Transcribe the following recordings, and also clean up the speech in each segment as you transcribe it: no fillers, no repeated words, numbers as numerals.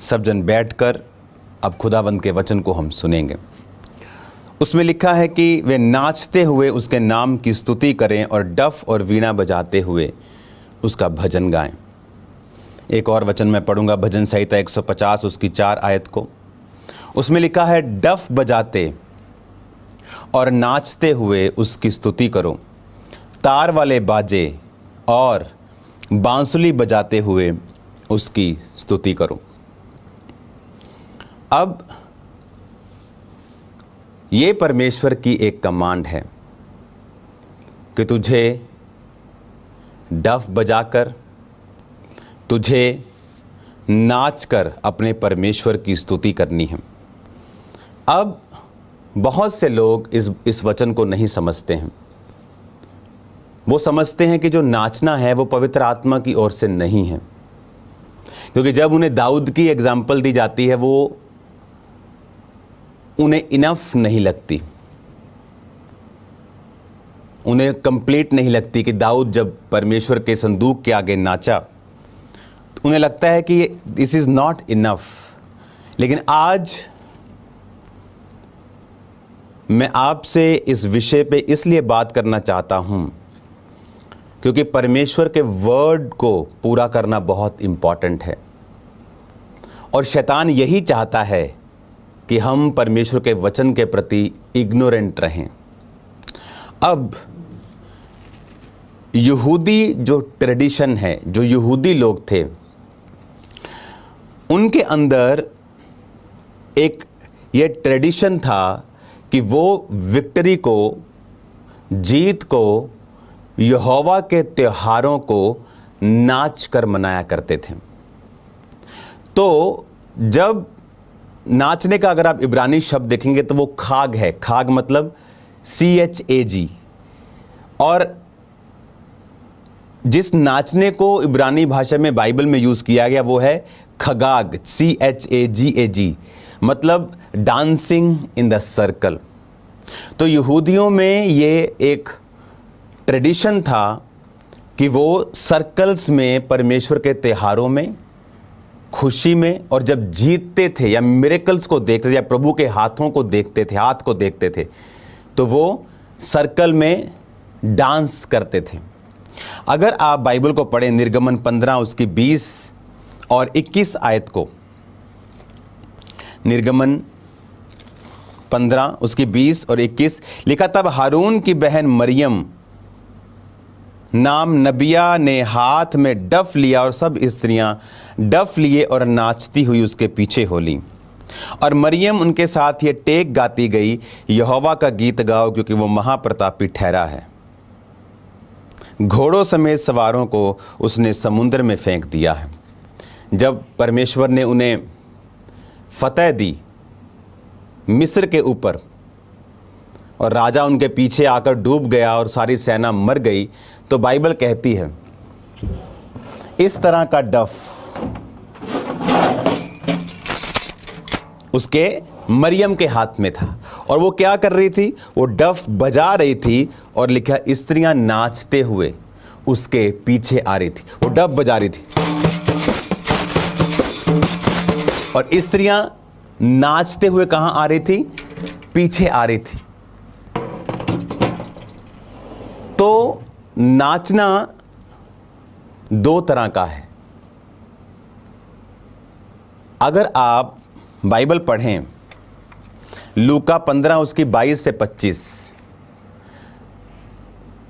सब जन बैठकर अब खुदावंद के वचन को हम सुनेंगे। उसमें लिखा है कि वे नाचते हुए उसके नाम की स्तुति करें और डफ और वीणा बजाते हुए उसका भजन गाएं। एक और वचन मैं पढ़ूंगा, भजन संहिता 150 उसकी 4 आयत को। उसमें लिखा है, डफ बजाते और नाचते हुए उसकी स्तुति करो, तार वाले बाजे और बांसुली बजाते हुए उसकी स्तुति करो। अब ये परमेश्वर की एक कमांड है कि तुझे डफ बजाकर, तुझे नाचकर अपने परमेश्वर की स्तुति करनी है। अब बहुत से लोग इस वचन को नहीं समझते हैं। वो समझते हैं कि जो नाचना है वो पवित्र आत्मा की ओर से नहीं है, क्योंकि जब उन्हें दाऊद की एग्जाम्पल दी जाती है वो उन्हें इनफ नहीं लगती, उन्हें कंप्लीट नहीं लगती कि दाऊद जब परमेश्वर के संदूक के आगे नाचा तो उन्हें लगता है कि दिस इज नॉट इनफ। लेकिन आज मैं आपसे इस विषय पे इसलिए बात करना चाहता हूं क्योंकि परमेश्वर के वर्ड को पूरा करना बहुत इंपॉर्टेंट है और शैतान यही चाहता है कि हम परमेश्वर के वचन के प्रति इग्नोरेंट रहें। अब यहूदी जो ट्रेडिशन है, जो यहूदी लोग थे, उनके अंदर एक ये ट्रेडिशन था कि वो विक्ट्री को, जीत को, यहोवा के त्योहारों को नाच कर मनाया करते थे। तो जब नाचने का अगर आप इब्रानी शब्द देखेंगे तो वो खाग है। खाग मतलब CHAG। और जिस नाचने को इब्रानी भाषा में बाइबल में यूज़ किया गया वो है खगाग, CHAGAG, मतलब डांसिंग इन द सर्कल। तो यहूदियों में ये एक ट्रेडिशन था कि वो सर्कल्स में परमेश्वर के त्योहारों में, खुशी में, और जब जीतते थे या मिरेकल्स को देखते थे या प्रभु के हाथों को देखते थे, हाथ को देखते थे, तो वो सर्कल में डांस करते थे। अगर आप बाइबल को पढ़ें, निर्गमन 15 उसकी 20 और 21 आयत को, निर्गमन 15 उसकी 20 और 21 लिखा, तब हारून की बहन मरियम नाम नबिया ने हाथ में डफ लिया और सब स्त्रियां डफ लिए और नाचती हुई उसके पीछे हो लीं। और मरियम उनके साथ ये टेक गाती गई, यहोवा का गीत गाओ क्योंकि वो महाप्रतापी ठहरा है। घोड़ों समेत सवारों को उसने समुद्र में फेंक दिया है। जब परमेश्वर ने उन्हें फतह दी मिस्र के ऊपर और राजा उनके पीछे आकर डूब गया और सारी सेना मर गई, तो बाइबल कहती है इस तरह का डफ उसके मरियम के हाथ में था और वो क्या कर रही थी, वो डफ बजा रही थी और लिखा स्त्रियां नाचते हुए उसके पीछे आ रही थी। वो डफ बजा रही थी और स्त्रियां नाचते हुए कहां आ रही थी, पीछे आ रही थी। तो नाचना दो तरह का है। अगर आप बाइबल पढ़ें लूका 15 उसकी 22 से 25,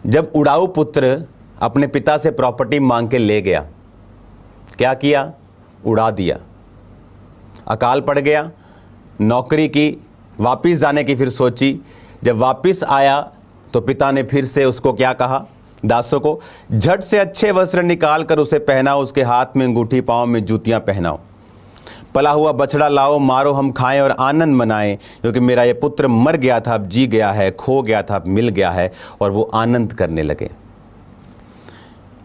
जब उड़ाऊ पुत्र अपने पिता से प्रॉपर्टी मांग के ले गया, क्या किया, उड़ा दिया, अकाल पड़ गया, नौकरी की, वापिस जाने की फिर सोची। जब वापिस आया तो पिता ने फिर से उसको क्या कहा, दासों को, झट से अच्छे वस्त्र निकाल कर उसे पहनाओ, उसके हाथ में अंगूठी, पांव में जूतियां पहनाओ, पला हुआ बछड़ा लाओ, मारो, हम खाएं और आनंद मनाएं, क्योंकि मेरा ये पुत्र मर गया था, अब जी गया है, खो गया था, अब मिल गया है। और वो आनंद करने लगे।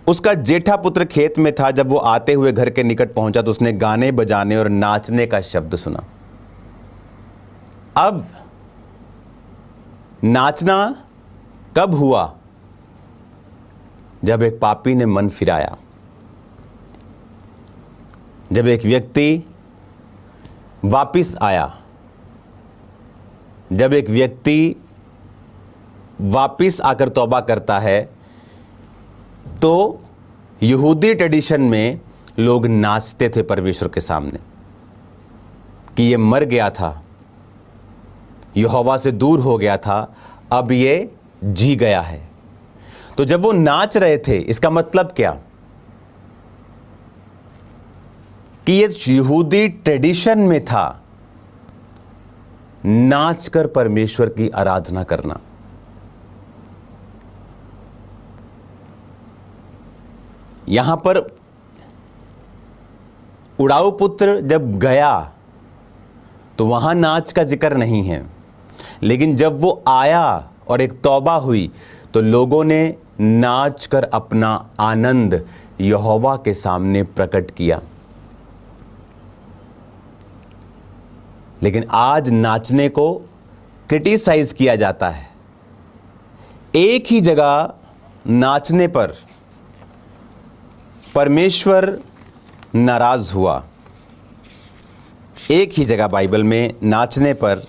उसका जेठा पुत्र खेत में था। जब वो आते हुए घर के निकट पहुंचा तो उसने गाने बजाने और नाचने का शब्द सुना। अब नाचना कब हुआ, जब एक पापी ने मन फिराया, जब एक व्यक्ति वापिस आया। जब एक व्यक्ति वापिस आकर तौबा करता है तो यहूदी ट्रेडिशन में लोग नाचते थे परमेश्वर के सामने कि ये मर गया था, यहोवा से दूर हो गया था, अब ये जी गया है। तो जब वो नाच रहे थे, इसका मतलब क्या कि ये यहूदी ट्रेडिशन में था नाचकर परमेश्वर की आराधना करना। यहां पर उड़ाऊ पुत्र जब गया तो वहां नाच का जिक्र नहीं है, लेकिन जब वो आया और एक तौबा हुई तो लोगों ने नाच कर अपना आनंद यहोवा के सामने प्रकट किया। लेकिन आज नाचने को क्रिटिसाइज किया जाता है। एक ही जगह नाचने पर परमेश्वर नाराज हुआ। एक ही जगह बाइबल में नाचने पर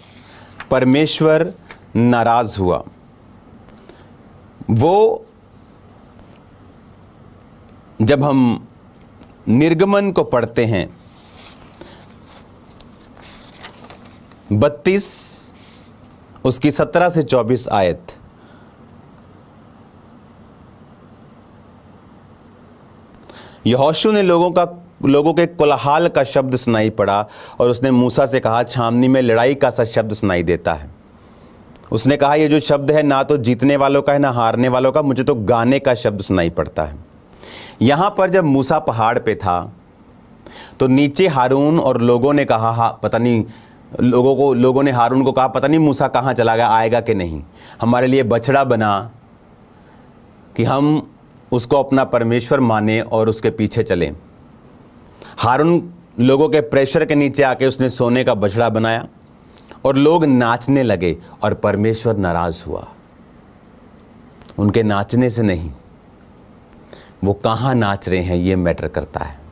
परमेश्वर नाराज हुआ। वो जब हम निर्गमन को पढ़ते हैं 32 उसकी 17 से 24 आयत, यहोशू ने लोगों के कोलाहल का शब्द सुनाई पड़ा और उसने मूसा से कहा, छावनी में लड़ाई का सा शब्द सुनाई देता है। उसने कहा, ये जो शब्द है ना तो जीतने वालों का है ना हारने वालों का, मुझे तो गाने का शब्द सुनाई पड़ता है। यहाँ पर जब मूसा पहाड़ पे था तो नीचे हारून और लोगों ने कहा, पता नहीं लोगों ने हारून को कहा, पता नहीं मूसा कहाँ चला गया, आएगा कि नहीं, हमारे लिए बछड़ा बना कि हम उसको अपना परमेश्वर माने और उसके पीछे चलें। हारून लोगों के प्रेशर के नीचे आके उसने सोने का बछड़ा बनाया और लोग नाचने लगे और परमेश्वर नाराज हुआ। उनके नाचने से नहीं, वो कहाँ नाच रहे हैं ये मैटर करता है।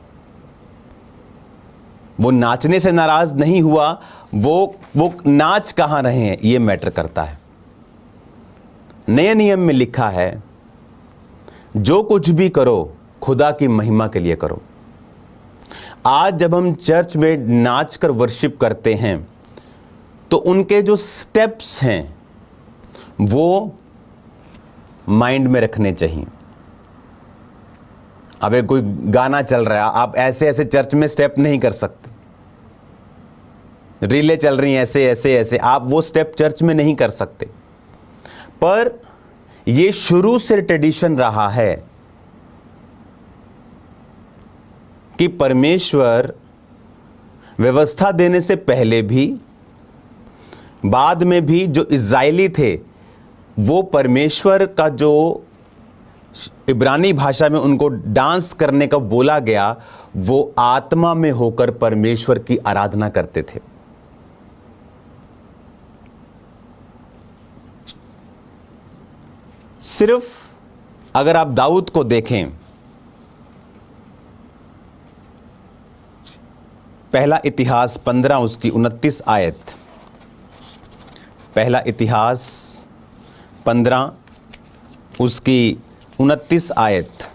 वो नाचने से नाराज नहीं हुआ, वो नाच कहाँ रहे हैं ये मैटर करता है। नए नियम में लिखा है, जो कुछ भी करो खुदा की महिमा के लिए करो। आज जब हम चर्च में नाच कर वर्शिप करते हैं तो उनके जो स्टेप्स हैं वो माइंड में रखने चाहिए। अब एक कोई गाना चल रहा है, आप ऐसे ऐसे चर्च में स्टेप नहीं कर सकते। रीलें चल रही हैं ऐसे ऐसे ऐसे, आप वो स्टेप चर्च में नहीं कर सकते। पर ये शुरू से ट्रेडिशन रहा है कि परमेश्वर व्यवस्था देने से पहले भी बाद में भी जो इज़राइली थे वो परमेश्वर का जो इब्रानी भाषा में उनको डांस करने का बोला गया, वो आत्मा में होकर परमेश्वर की आराधना करते थे। सिर्फ अगर आप दाऊद को देखें, पहला इतिहास 15 उसकी 29 आयत, पहला इतिहास 15 उसकी 29 आयत,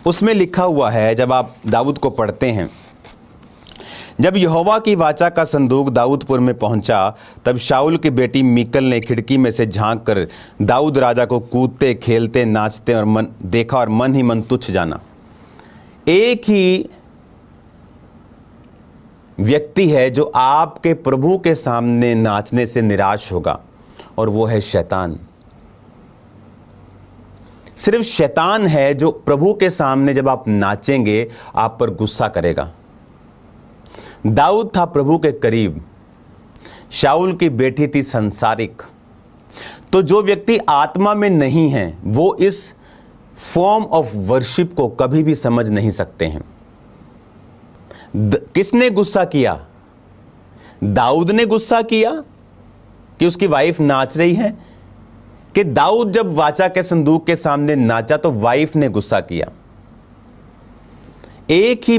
उसमें लिखा हुआ है, जब आप दाऊद को पढ़ते हैं, जब यहोवा की वाचा का संदूक दाऊदपुर में पहुंचा तब शाऊल की बेटी मीकल ने खिड़की में से झांक कर दाऊद राजा को कूदते खेलते नाचते और देखा और मन ही मन तुच्छ जाना। एक ही व्यक्ति है जो आपके प्रभु के सामने नाचने से निराश होगा और वो है शैतान। सिर्फ शैतान है जो प्रभु के सामने जब आप नाचेंगे आप पर गुस्सा करेगा। दाऊद था प्रभु के करीब, शाऊल की बेटी थी संसारिक। तो जो व्यक्ति आत्मा में नहीं है वो इस फॉर्म ऑफ वर्शिप को कभी भी समझ नहीं सकते हैं। किसने गुस्सा किया? दाऊद ने गुस्सा किया कि उसकी वाइफ नाच रही है, कि दाऊद जब वाचा के संदूक के सामने नाचा तो वाइफ ने गुस्सा किया। एक ही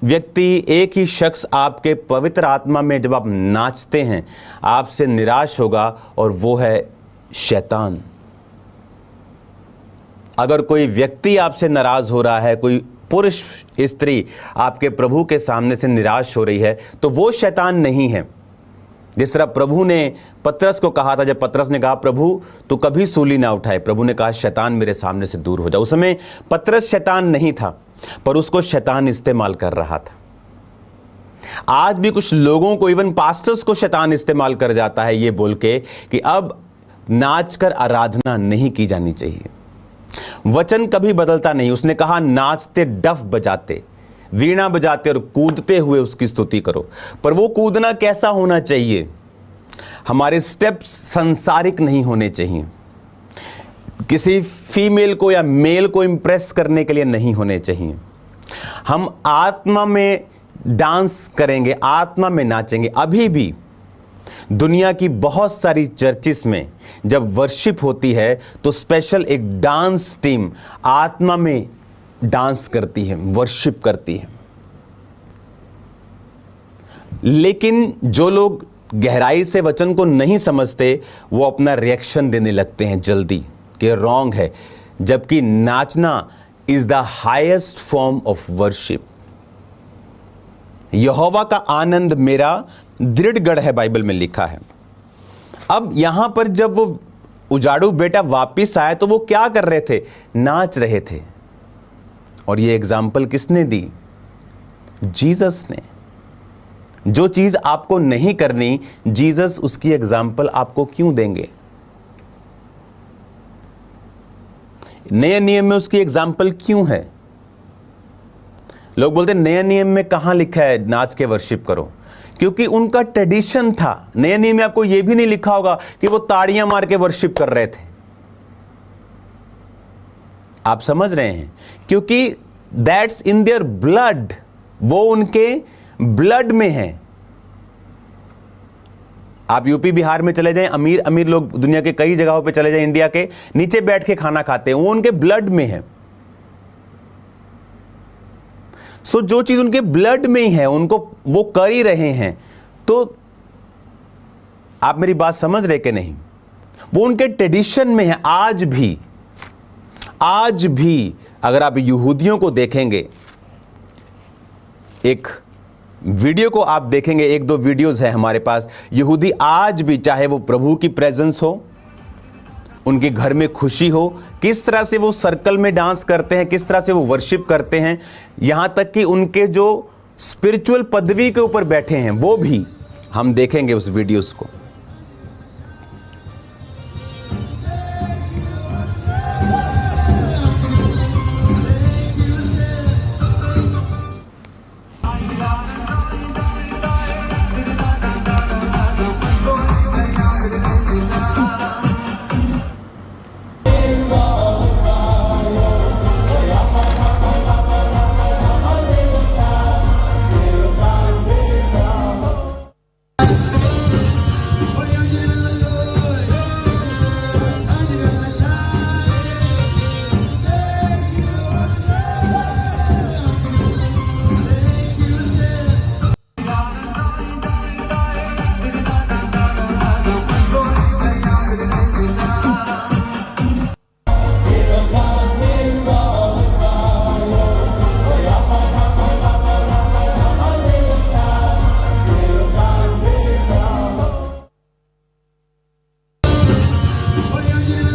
व्यक्ति, एक ही शख्स आपके पवित्र आत्मा में जब आप नाचते हैं, आपसे निराश होगा, और वो है शैतान। अगर कोई व्यक्ति आपसे नाराज हो रहा है, कोई पुरुष स्त्री आपके प्रभु के सामने से निराश हो रही है, तो वो शैतान नहीं है। जिस तरह प्रभु ने पतरस को कहा था, जब पतरस ने कहा प्रभु तू कभी सूली ना उठाए, प्रभु ने कहा शैतान मेरे सामने से दूर हो जा। उस समय पतरस शैतान नहीं था, पर उसको शैतान इस्तेमाल कर रहा था। आज भी कुछ लोगों को, इवन पास्टर्स को शैतान इस्तेमाल कर जाता है ये बोल के कि अब नाचकर आराधना नहीं की जानी चाहिए। वचन कभी बदलता नहीं। उसने कहा नाचते, डफ बजाते, वीणा बजाते और कूदते हुए उसकी स्तुति करो। पर वो कूदना कैसा होना चाहिए? हमारे स्टेप्स सांसारिक नहीं होने चाहिए, किसी फीमेल को या मेल को इंप्रेस करने के लिए नहीं होने चाहिए। हम आत्मा में डांस करेंगे, आत्मा में नाचेंगे। अभी भी दुनिया की बहुत सारी चर्चिस में जब वर्शिप होती है तो स्पेशल एक डांस टीम आत्मा में डांस करती है, वर्शिप करती है। लेकिन जो लोग गहराई से वचन को नहीं समझते, वो अपना रिएक्शन देने लगते हैं जल्दी कि रॉन्ग है, जबकि नाचना is the highest form of worship. Jehovah का आनंद मेरा दृढ़ गढ़ है, बाइबल में लिखा है। अब यहां पर जब वो उजाड़ू बेटा वापिस आया तो वो क्या कर रहे थे? नाच रहे थे। और ये एग्जाम्पल किसने दी? जीसस ने। जो चीज आपको नहीं करनी, जीसस उसकी एग्जाम्पल आपको क्यों देंगे? नए नियम में उसकी एग्जाम्पल क्यों है? लोग बोलते हैं नए नियम में कहां लिखा है नाच के वर्शिप करो, क्योंकि उनका ट्रेडिशन था। नए नियम में आपको यह भी नहीं लिखा होगा कि वो ताड़ियां मार के वर्शिप कर रहे थे। आप समझ रहे हैं? क्योंकि दैट्स इन देयर ब्लड, वो उनके ब्लड में है। आप यूपी बिहार में चले जाएं, अमीर अमीर लोग दुनिया के कई जगहों पे चले जाएं, इंडिया के, नीचे बैठ के खाना खाते हैं, वो उनके ब्लड में है। सो जो चीज उनके ब्लड में ही है, उनको वो कर ही रहे हैं। तो आप मेरी बात समझ रहे कि नहीं? वो उनके ट्रेडिशन में है। आज भी अगर आप यहूदियों को देखेंगे, एक वीडियो को आप देखेंगे, एक दो वीडियोस है हमारे पास, यहूदी आज भी, चाहे वो प्रभु की प्रेजेंस हो, उनके घर में खुशी हो, किस तरह से वो सर्कल में डांस करते हैं, किस तरह से वो वर्शिप करते हैं, यहां तक कि उनके जो स्पिरिचुअल पदवी के ऊपर बैठे हैं वो भी हम देखेंगे उस वीडियोस को।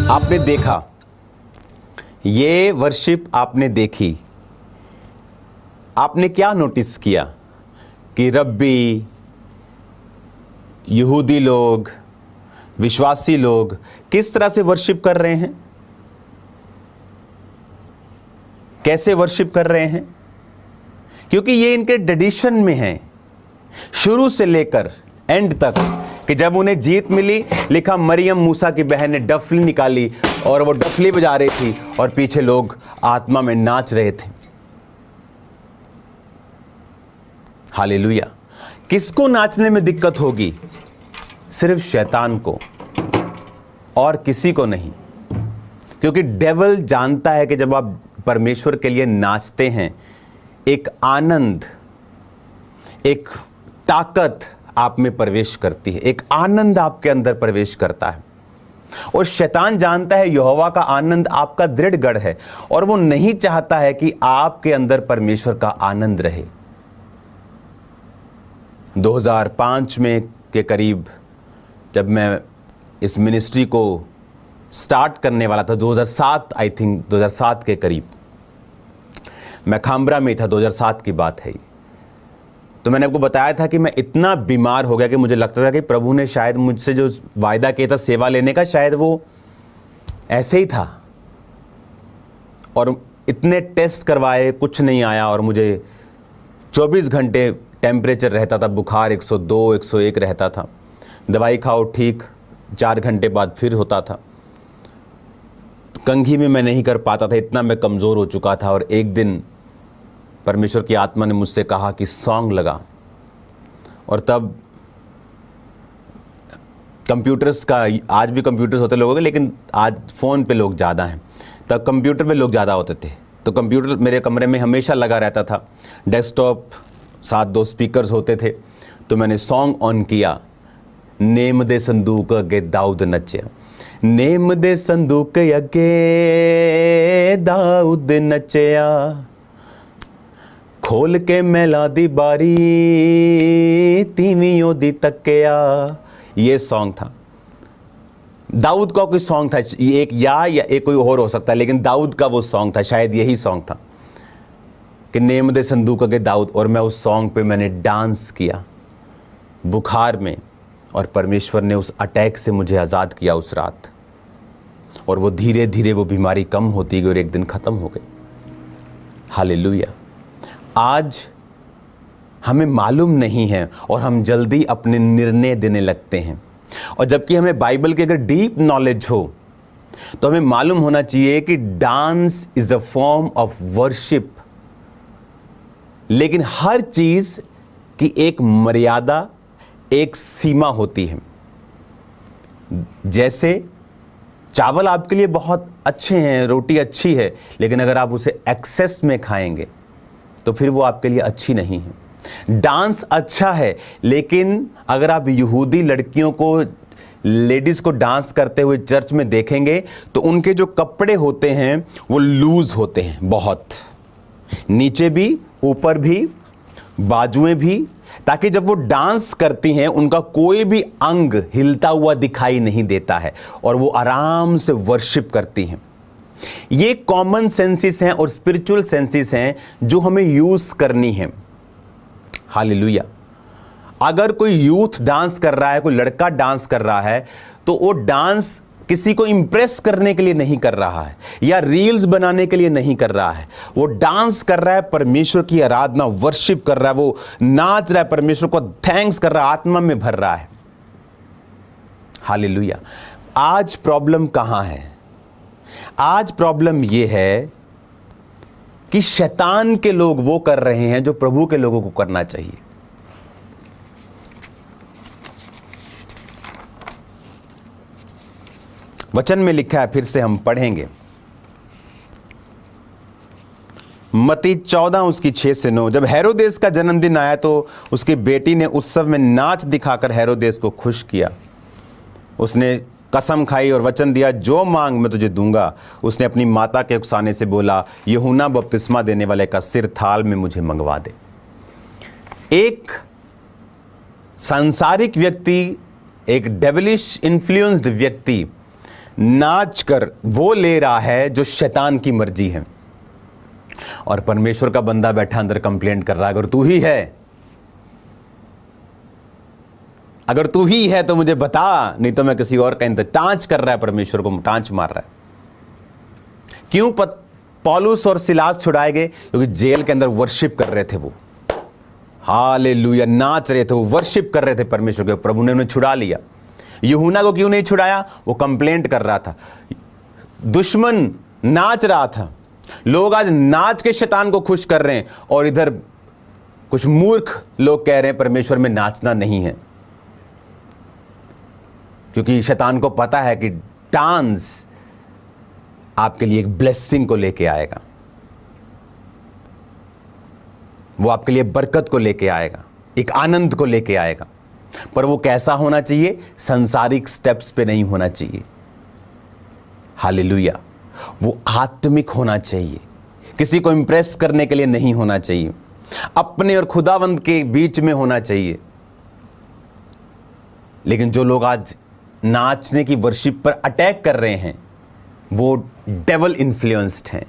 आपने देखा, ये वर्शिप आपने देखी, आपने क्या नोटिस किया कि रब्बी, यहूदी लोग, विश्वासी लोग किस तरह से वर्शिप कर रहे हैं, कैसे वर्शिप कर रहे हैं? क्योंकि ये इनके ट्रेडिशन में है शुरू से लेकर एंड तक, कि जब उन्हें जीत मिली, लिखा मरियम मूसा की बहन ने डफली निकाली और वो डफली बजा रही थी और पीछे लोग आत्मा में नाच रहे थे। हालेलुया। किसको नाचने में दिक्कत होगी? सिर्फ शैतान को, और किसी को नहीं। क्योंकि डेविल जानता है कि जब आप परमेश्वर के लिए नाचते हैं, एक आनंद एक ताकत आप में प्रवेश करती है, एक आनंद आपके अंदर प्रवेश करता है। और शैतान जानता है यहोवा का आनंद आपका दृढ़ गढ़ है, और वो नहीं चाहता है कि आपके अंदर परमेश्वर का आनंद रहे। 2005 में के करीब जब मैं इस मिनिस्ट्री को स्टार्ट करने वाला था, 2007 आई थिंक 2007 के करीब, मैं खामरा में था, 2007 की बात है। तो मैंने आपको बताया था कि मैं इतना बीमार हो गया कि मुझे लगता था कि प्रभु ने शायद मुझसे जो वायदा किया था सेवा लेने का, शायद वो ऐसे ही था। और इतने टेस्ट करवाए, कुछ नहीं आया, और मुझे 24 घंटे टेम्परेचर रहता था, बुखार 102 101 रहता था। दवाई खाओ ठीक, 4 घंटे बाद फिर होता था। कंघी में मैं नहीं कर पाता था, इतना मैं कमज़ोर हो चुका था। और एक दिन परमेश्वर की आत्मा ने मुझसे कहा कि सॉन्ग लगा। और तब कंप्यूटर्स का, आज भी कंप्यूटर्स होते लोगों के, लेकिन आज फ़ोन पे लोग ज़्यादा हैं, तब कंप्यूटर पे लोग ज़्यादा होते थे। तो कंप्यूटर मेरे कमरे में हमेशा लगा रहता था, डेस्कटॉप साथ 2 स्पीकर्स होते थे। तो मैंने सॉन्ग ऑन किया, नेम दे संदूक अगे दाऊद नचया, नेम दे संदूक अगे दाऊद नचया, खोल के मैला दी बारी तीवियों दी तकिया। ये सॉन्ग था, दाऊद का कोई सॉन्ग था, ये एक या एक कोई और हो सकता है, लेकिन दाऊद का वो सॉन्ग था, शायद यही सॉन्ग था कि नेम दे संदूक अगे दाऊद। और मैं उस सॉन्ग पे मैंने डांस किया बुखार में, और परमेश्वर ने उस अटैक से मुझे आज़ाद किया उस रात। और वो धीरे धीरे वो बीमारी कम होती गई और एक दिन ख़त्म हो गई। हालेलुया। आज हमें मालूम नहीं है और हम जल्दी अपने निर्णय देने लगते हैं, और जबकि हमें बाइबल की अगर डीप नॉलेज हो तो हमें मालूम होना चाहिए कि dance is a form of worship. लेकिन हर चीज की एक मर्यादा, एक सीमा होती है। जैसे चावल आपके लिए बहुत अच्छे हैं, रोटी अच्छी है, लेकिन अगर आप उसे एक्सेस में खाएंगे तो फिर वो आपके लिए अच्छी नहीं है। डांस अच्छा है, लेकिन अगर आप यहूदी लड़कियों को, लेडीज को डांस करते हुए चर्च में देखेंगे तो उनके जो कपड़े होते हैं वो लूज होते हैं, बहुत नीचे भी, ऊपर भी, बाजुएं भी, ताकि जब वो डांस करती हैं उनका कोई भी अंग हिलता हुआ दिखाई नहीं देता है, और वो आराम से वर्शिप करती हैं। ये कॉमन सेंसेस हैं और स्पिरिचुअल सेंसेस हैं जो हमें यूज करनी है। हालेलुया। अगर कोई यूथ डांस कर रहा है, कोई लड़का डांस कर रहा है, तो वो डांस किसी को इंप्रेस करने के लिए नहीं कर रहा है या रील्स बनाने के लिए नहीं कर रहा है। वो डांस कर रहा है, परमेश्वर की आराधना, वर्शिप कर रहा है, वो नाच रहा है, परमेश्वर को थैंक्स कर रहा है, आत्मा में भर रहा है। हालेलुया। आज प्रॉब्लम कहां है? आज प्रॉब्लम यह है कि शैतान के लोग वो कर रहे हैं जो प्रभु के लोगों को करना चाहिए। वचन में लिखा है, फिर से हम पढ़ेंगे, मत्ती 14 उसकी 6 से 9। जब हेरोदेस का जन्मदिन आया तो उसकी बेटी ने उत्सव में नाच दिखाकर हेरोदेस को खुश किया। उसने कसम खाई और वचन दिया, जो मांग मैं तुझे दूंगा। उसने अपनी माता के उकसाने से बोला, यूहन्ना बपतिस्मा देने वाले का सिर थाल में मुझे मंगवा दे। एक सांसारिक व्यक्ति, एक डेविलिश इन्फ्लुएंस्ड व्यक्ति नाच कर वो ले रहा है जो शैतान की मर्जी है, और परमेश्वर का बंदा बैठा अंदर कंप्लेंट कर रहा है, अगर तू ही है, अगर तू ही है तो मुझे बता, नहीं तो मैं किसी और का टांच कर रहा है, परमेश्वर को टांच मार रहा है। क्यों पौलुस और सिलास छुड़ाए गए? क्योंकि जेल के अंदर वर्शिप कर रहे थे वो। हालेलुया, नाच रहे थे, वो वर्शिप कर रहे थे परमेश्वर के। प्रभु ने उन्हें छुड़ा लिया। यूहन्ना को क्यों नहीं छुड़ाया? वो कंप्लेंट कर रहा था, दुश्मन नाच रहा था। लोग आज नाच के शैतान को खुश कर रहे हैं, और इधर कुछ मूर्ख लोग कह रहे हैं परमेश्वर में नाचना नहीं है, क्योंकि शैतान को पता है कि डांस आपके लिए एक ब्लेसिंग को लेके आएगा, वो आपके लिए बरकत को लेके आएगा। एक आनंद को लेके आएगा। पर वो कैसा होना चाहिए? सांसारिक स्टेप्स पे नहीं होना चाहिए। हालेलुया। वो आत्मिक होना चाहिए, किसी को इंप्रेस करने के लिए नहीं होना चाहिए, अपने और खुदावंद के बीच में होना चाहिए। लेकिन जो लोग आज नाचने की वर्शिप पर अटैक कर रहे हैं वो डेवल इन्फ्लुएंस्ड हैं।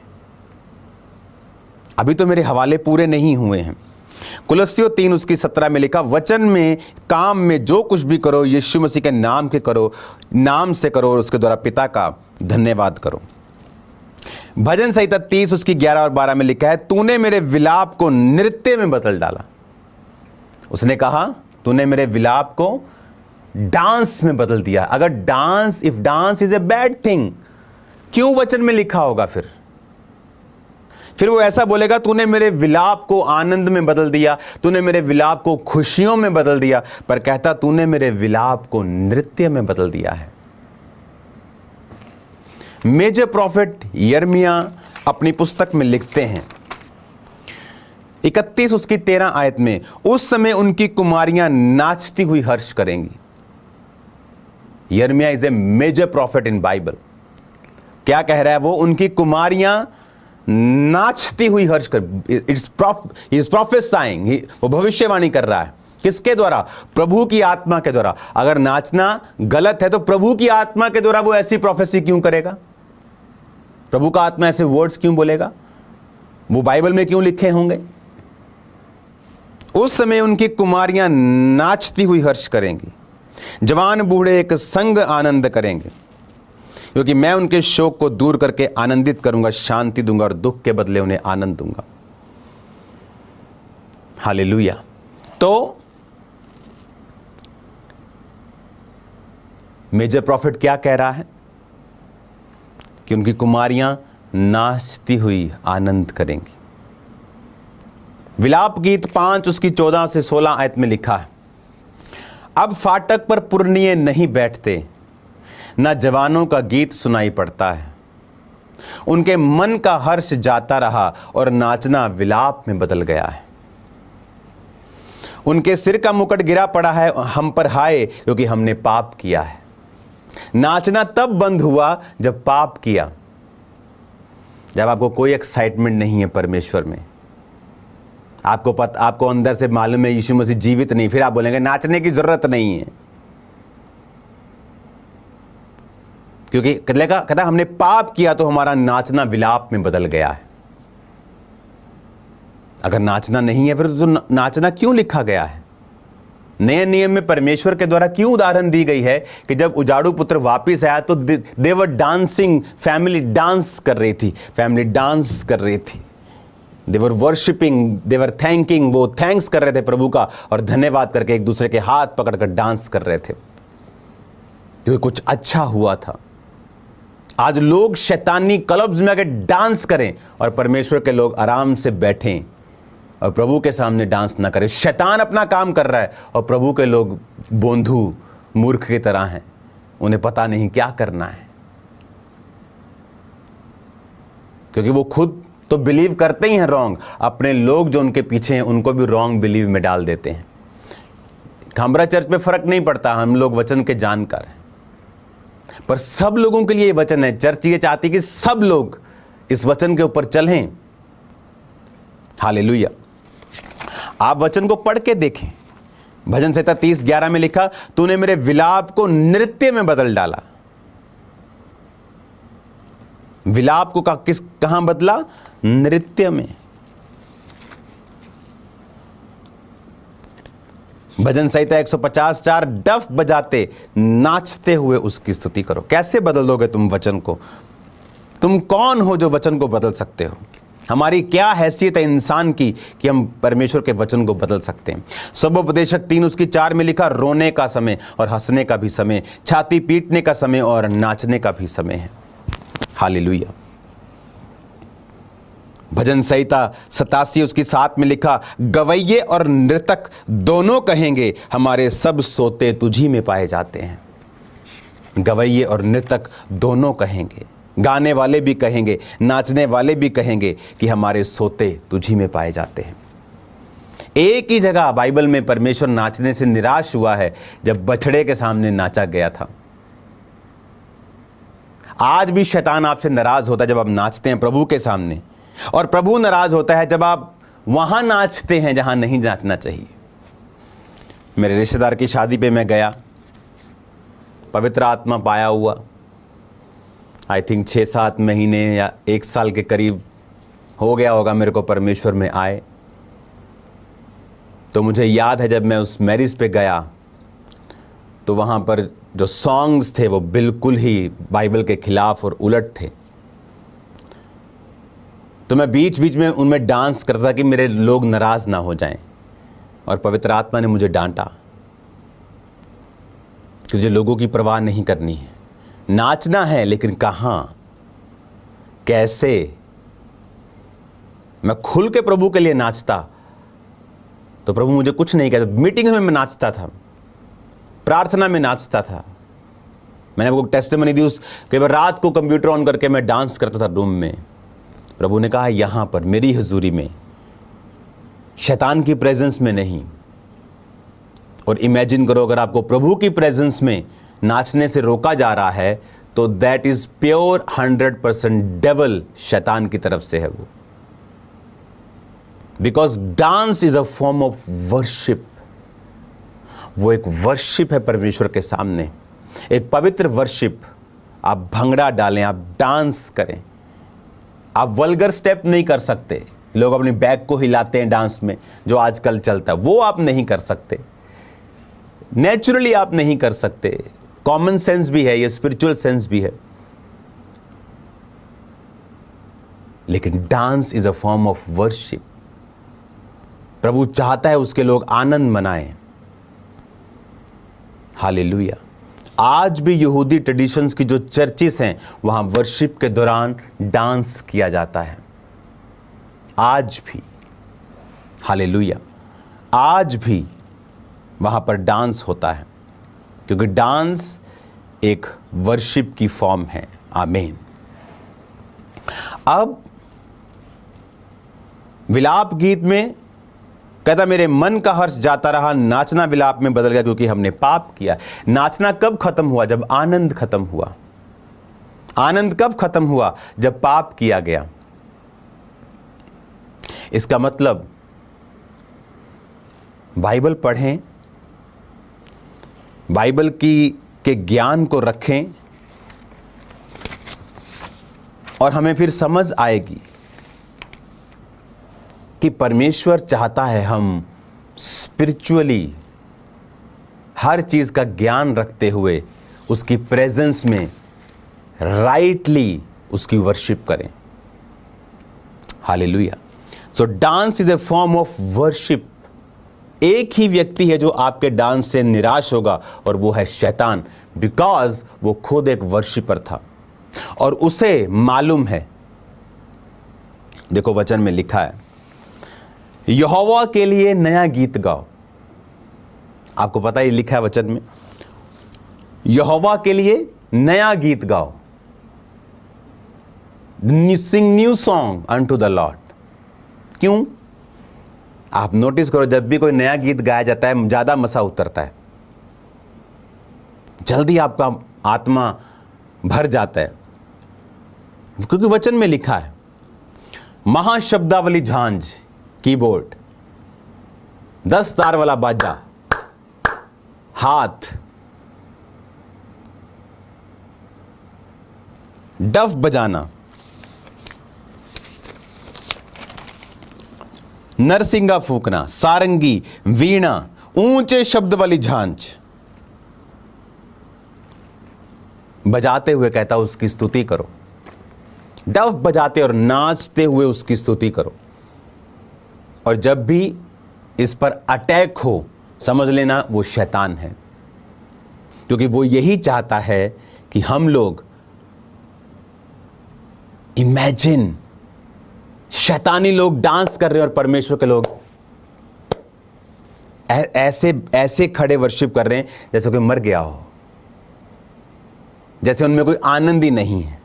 अभी तो मेरे हवाले पूरे नहीं हुए हैं। कुलस्सियों 3 उसकी 17 में लिखा, वचन में काम में जो कुछ भी करो यीशु मसीह के नाम से करो और उसके द्वारा पिता का धन्यवाद करो। भजन संहिता 30 उसकी 11 और 12 में लिखा है, तूने मेरे विलाप को नृत्य में बदल डाला। उसने कहा तूने मेरे विलाप को डांस में बदल दिया। अगर if dance is a bad thing, क्यों वचन में लिखा होगा? फिर वो ऐसा बोलेगा, तूने मेरे विलाप को आनंद में बदल दिया, तूने मेरे विलाप को खुशियों में बदल दिया। पर कहता तूने मेरे विलाप को नृत्य में बदल दिया है। मेजर प्रॉफिट यिर्मयाह अपनी पुस्तक में लिखते हैं 31 उसकी 13 आयत में, उस समय उनकी कुमारियां नाचती हुई हर्ष करेंगी। यिर्मयाह is a major prophet in Bible. क्या कह रहा है वो? उनकी कुमारियां नाचती हुई हर्ष कर, इज प्रोफेसाइंग, वो भविष्यवाणी कर रहा है। किसके द्वारा? प्रभु की आत्मा के द्वारा। अगर नाचना गलत है तो प्रभु की आत्मा के द्वारा वो ऐसी प्रोफेसी क्यों करेगा? प्रभु का आत्मा ऐसे वर्ड्स क्यों बोलेगा? वो बाइबल में क्यों लिखे होंगे? उस समय उनकी कुमारियां नाचती हुई हर्ष करेंगी, जवान बूढ़े एक संग आनंद करेंगे, क्योंकि मैं उनके शोक को दूर करके आनंदित करूंगा, शांति दूंगा और दुख के बदले उन्हें आनंद दूंगा। हालेलुया। तो मेजर प्रॉफिट क्या कह रहा है? कि उनकी कुमारियां नाचती हुई आनंद करेंगी। विलाप गीत 5 उसकी 14 से 16 आयत में लिखा है, अब फाटक पर पुरनिये नहीं बैठते, ना जवानों का गीत सुनाई पड़ता है। उनके मन का हर्ष जाता रहा और नाचना विलाप में बदल गया है। उनके सिर का मुकुट गिरा पड़ा है हम पर, हाय क्योंकि हमने पाप किया है। नाचना तब बंद हुआ जब पाप किया, जब आपको कोई एक्साइटमेंट नहीं है परमेश्वर में, आपको अंदर से मालूम है यीशु मसीह जीवित नहीं, फिर आप बोलेंगे नाचने की जरूरत नहीं है, क्योंकि कहता हमने पाप किया तो हमारा नाचना विलाप में बदल गया है। अगर नाचना नहीं है फिर तो नाचना क्यों लिखा गया है? नए नियम में परमेश्वर के द्वारा क्यों उदाहरण दी गई है कि जब उजाड़ू पुत्र वापिस आया तो दे वर डांसिंग, फैमिली डांस कर रही थी, दे वर वर्शिपिंग, दे वर थैंकिंग, वो थैंक्स कर रहे थे प्रभु का और धन्यवाद करके एक दूसरे के हाथ पकड़कर डांस कर रहे थे, क्योंकि कुछ अच्छा हुआ था। आज लोग शैतानी क्लब्स में आकर डांस करें और परमेश्वर के लोग आराम से बैठें और प्रभु के सामने डांस ना करें। शैतान अपना काम कर रहा है और प्रभु के लोग बोंधू मूर्ख की तरह हैं, उन्हें पता नहीं क्या करना है, क्योंकि वो खुद तो बिलीव करते ही हैं रॉन्ग, अपने लोग जो उनके पीछे हैं उनको भी रॉन्ग बिलीव में डाल देते हैं। खामरा चर्च में फर्क नहीं पड़ता, हम लोग वचन के जानकार हैं, पर सब लोगों के लिए वचन है। चर्च ये चाहती कि सब लोग इस वचन के ऊपर चलें। हालेलुया। आप वचन को पढ़ के देखें। भजन संहिता 30:11 में लिखा, तूने मेरे विलाप को नृत्य में बदल डाला। विलाप को कहां बदला? नृत्य में। भजन संहिता 150:4, डफ बजाते नाचते हुए उसकी स्तुति करो। कैसे बदल दोगे तुम वचन को? तुम कौन हो जो वचन को बदल सकते हो? हमारी क्या हैसियत है इंसान की कि हम परमेश्वर के वचन को बदल सकते हैं? सबोपदेशक 3 उसकी 4 में लिखा, रोने का समय और हंसने का भी समय, छाती पीटने का समय और नाचने का भी समय है। हालेलुया। भजन संहिता 87 उसकी 7 में लिखा, गवैये और नृतक दोनों कहेंगे, हमारे सब सोते तुझी में पाए जाते हैं। गवैये और नृतक दोनों कहेंगे, गाने वाले भी कहेंगे, नाचने वाले भी कहेंगे कि हमारे सोते तुझी में पाए जाते हैं। एक ही जगह बाइबल में परमेश्वर नाचने से निराश हुआ है, जब बछड़े के सामने नाचा गया था। आज भी शैतान आपसे नाराज होता है जब आप नाचते हैं प्रभु के सामने, और प्रभु नाराज होता है जब आप वहां नाचते हैं जहां नहीं नाचना चाहिए। मेरे रिश्तेदार की शादी पे मैं गया, पवित्र आत्मा पाया हुआ, आई थिंक 6-7 महीने या 1 साल के करीब हो गया होगा मेरे को परमेश्वर में आए। तो मुझे याद है जब मैं उस मैरिज पे गया तो वहाँ पर जो सॉन्ग्स थे वो बिल्कुल ही बाइबल के खिलाफ और उलट थे। तो मैं बीच बीच में उनमें डांस करता कि मेरे लोग नाराज ना हो जाएं, और पवित्र आत्मा ने मुझे डांटा कि तुझे लोगों की परवाह नहीं करनी है, नाचना है, लेकिन कहाँ, कैसे। मैं खुल के प्रभु के लिए नाचता तो प्रभु मुझे कुछ नहीं कहता। मीटिंग में मैं नाचता था, प्रार्थना में नाचता था। मैंने आपको टेस्टिमनी दी, उस कई बार रात को कंप्यूटर ऑन करके मैं डांस करता था रूम में। प्रभु ने कहा यहाँ पर मेरी हजूरी में, शैतान की प्रेजेंस में नहीं। और इमेजिन करो अगर आपको प्रभु की प्रेजेंस में नाचने से रोका जा रहा है तो दैट इज प्योर 100% डेवल, शैतान की तरफ से है वो। Because dance is a form of worship. वो एक वर्शिप है परमेश्वर के सामने, एक पवित्र वर्शिप। आप भंगड़ा डालें, आप डांस करें, आप वल्गर स्टेप नहीं कर सकते। लोग अपनी बैक को हिलाते हैं डांस में, जो आजकल चलता है, वो आप नहीं कर सकते। नेचुरली आप नहीं कर सकते। कॉमन सेंस भी है, ये स्पिरिचुअल सेंस भी है। लेकिन dance is a form of worship. प्रभु चाहता है उसके लोग आनंद मनाएं। हालेलुया। आज भी यहूदी ट्रेडिशंस की जो चर्चेस हैं वहां वर्शिप के दौरान डांस किया जाता है, आज भी। हालेलुया। आज भी वहां पर डांस होता है, क्योंकि डांस एक वर्शिप की फॉर्म है। आमीन। अब विलाप गीत में कहता मेरे मन का हर्ष जाता रहा, नाचना विलाप में बदल गया क्योंकि हमने पाप किया। नाचना कब खत्म हुआ? जब आनंद खत्म हुआ। आनंद कब खत्म हुआ? जब पाप किया गया। इसका मतलब बाइबल पढ़ें, बाइबल के ज्ञान को रखें, और हमें फिर समझ आएगी कि परमेश्वर चाहता है हम स्पिरिचुअली हर चीज का ज्ञान रखते हुए उसकी प्रेजेंस में राइटली उसकी वर्शिप करें। Hallelujah. So dance is a form of worship. एक ही व्यक्ति है जो आपके डांस से निराश होगा, और वो है शैतान, बिकॉज वो खुद एक वर्शिपर था और उसे मालूम है। देखो वचन में लिखा है, यहोवा के लिए नया गीत गाओ। आपको पता है लिखा है वचन में, यहोवा के लिए नया गीत गाओ। Sing new song unto the lord. क्यों? आप नोटिस करो, जब भी कोई नया गीत गाया जाता है ज्यादा मसा उतरता है, जल्दी आपका आत्मा भर जाता है, क्योंकि वचन में लिखा है महाशब्दावली झांझ, कीबोर्ड, 10 तार वाला बाजा, हाथ, डफ बजाना, नरसिंगा फूकना, सारंगी, वीणा, ऊंचे शब्द वाली झांझ बजाते हुए कहता उसकी स्तुति करो। डफ बजाते और नाचते हुए उसकी स्तुति करो। और जब भी इस पर अटैक हो, समझ लेना वो शैतान है, क्योंकि वो यही चाहता है कि हम लोग इमेजिन, शैतानी लोग डांस कर रहे हैं और परमेश्वर के लोग ऐसे खड़े वर्शिप कर रहे हैं जैसे कोई मर गया हो, जैसे उनमें कोई आनंद ही नहीं है,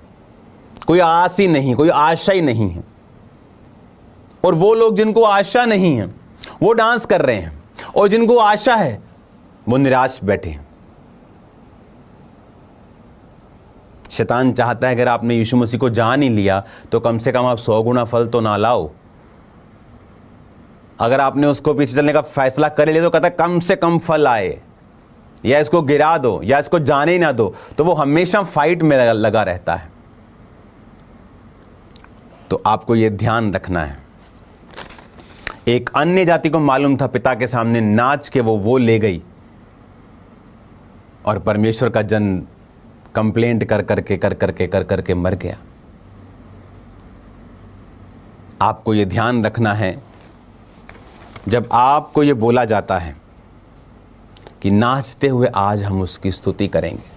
कोई आस ही नहीं, कोई आशा ही नहीं है। और वो लोग जिनको आशा नहीं है, वो डांस कर रहे हैं, और जिनको आशा है वो निराश बैठे हैं। शैतान चाहता है अगर आपने यीशु मसीह को जान ही लिया तो कम से कम आप 100 गुना फल तो ना लाओ। अगर आपने उसको पीछे चलने का फैसला कर लिया तो कहता है कम से कम फल आए, या इसको गिरा दो, या इसको जाने ही ना दो। तो वो हमेशा फाइट में लगा रहता है। तो आपको ये ध्यान रखना है। एक अन्य जाति को मालूम था पिता के सामने नाच के वो ले गई, और परमेश्वर का जन कंप्लेंट कर करके मर गया। आपको ये ध्यान रखना है, जब आपको ये बोला जाता है कि नाचते हुए आज हम उसकी स्तुति करेंगे,